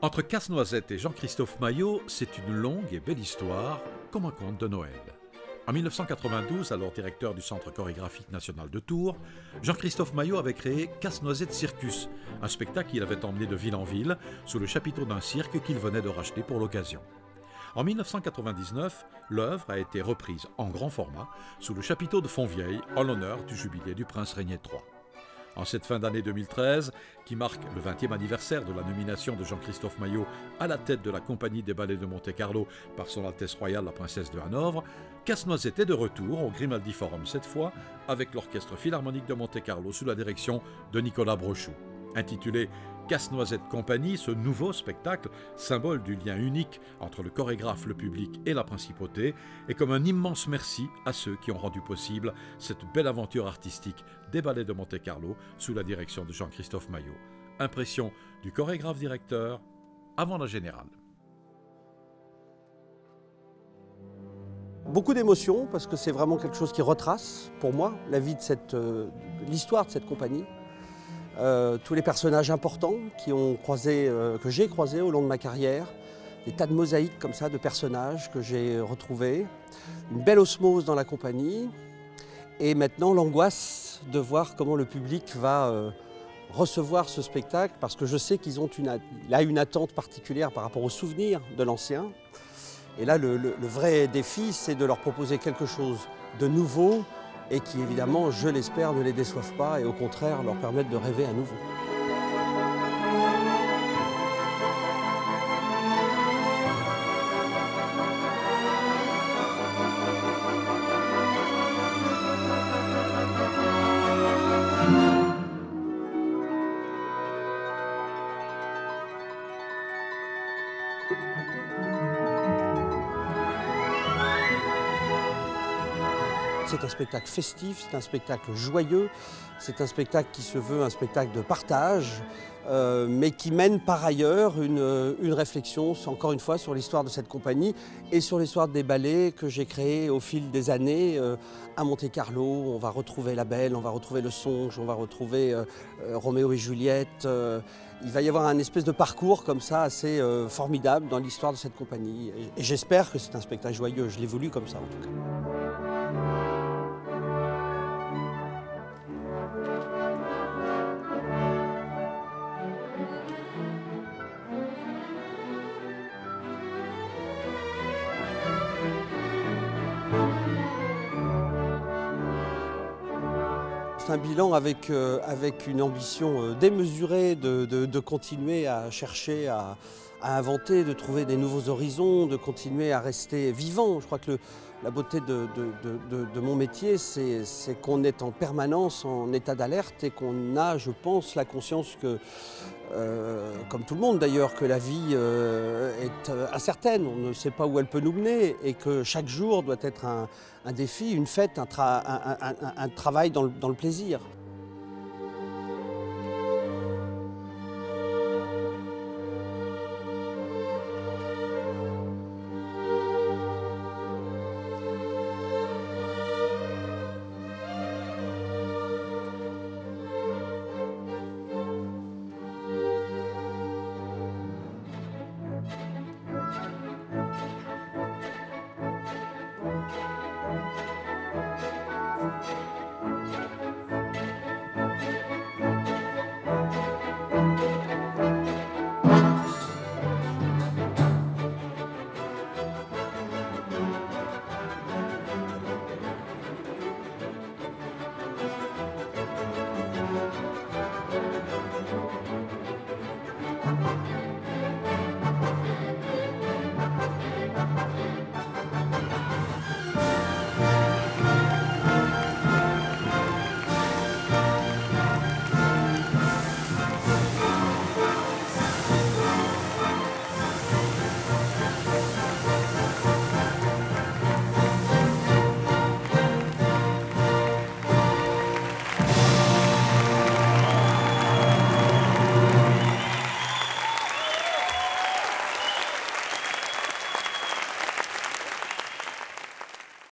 Entre Casse-Noisette et Jean-Christophe Maillot, c'est une longue et belle histoire, comme un conte de Noël. En 1992, alors directeur du Centre chorégraphique national de Tours, Jean-Christophe Maillot avait créé Casse-Noisette Circus, un spectacle qu'il avait emmené de ville en ville, sous le chapiteau d'un cirque qu'il venait de racheter pour l'occasion. En 1999, l'œuvre a été reprise en grand format, sous le chapiteau de Fontvieille, en l'honneur du jubilé du prince Régnier III. En cette fin d'année 2013, qui marque le 20e anniversaire de la nomination de Jean-Christophe Maillot à la tête de la Compagnie des Ballets de Monte-Carlo par son Altesse Royale la Princesse de Hanovre, Casse-Noisette est de retour au Grimaldi Forum cette fois avec l'Orchestre Philharmonique de Monte-Carlo sous la direction de Nicolas Brochou. Intitulé Casse-Noisette Compagnie, ce nouveau spectacle, symbole du lien unique entre le chorégraphe, le public et la principauté, est comme un immense merci à ceux qui ont rendu possible cette belle aventure artistique des Ballets de Monte-Carlo sous la direction de Jean-Christophe Maillot. Impression du chorégraphe-directeur avant la générale. Beaucoup d'émotions parce que c'est vraiment quelque chose qui retrace, pour moi, la vie de l'histoire de cette compagnie. Tous les personnages importants que j'ai croisés au long de ma carrière, des tas de mosaïques comme ça de personnages que j'ai retrouvés, une belle osmose dans la compagnie et maintenant l'angoisse de voir comment le public va recevoir ce spectacle parce que je sais qu'il a une attente particulière par rapport aux souvenirs de l'ancien. Et là, le vrai défi, c'est de leur proposer quelque chose de nouveau et qui, évidemment, je l'espère, ne les déçoivent pas et au contraire leur permettent de rêver à nouveau. C'est un spectacle festif, c'est un spectacle joyeux, c'est un spectacle qui se veut un spectacle de partage, mais qui mène par ailleurs une réflexion, encore une fois, sur l'histoire de cette compagnie et sur l'histoire des ballets que j'ai créés au fil des années à Monte-Carlo. On va retrouver La Belle, on va retrouver Le Songe, on va retrouver Roméo et Juliette. Il va y avoir un espèce de parcours comme ça assez formidable dans l'histoire de cette compagnie. Et j'espère que c'est un spectacle joyeux, je l'ai voulu comme ça en tout cas. C'est un bilan avec une ambition démesurée de continuer à chercher, à inventer, de trouver des nouveaux horizons, de continuer à rester vivant. Je crois que la beauté de mon métier, c'est qu'on est en permanence en état d'alerte et qu'on a, je pense, la conscience que, comme tout le monde d'ailleurs, que la vie est incertaine, on ne sait pas où elle peut nous mener et que chaque jour doit être un défi, une fête, un travail dans le plaisir.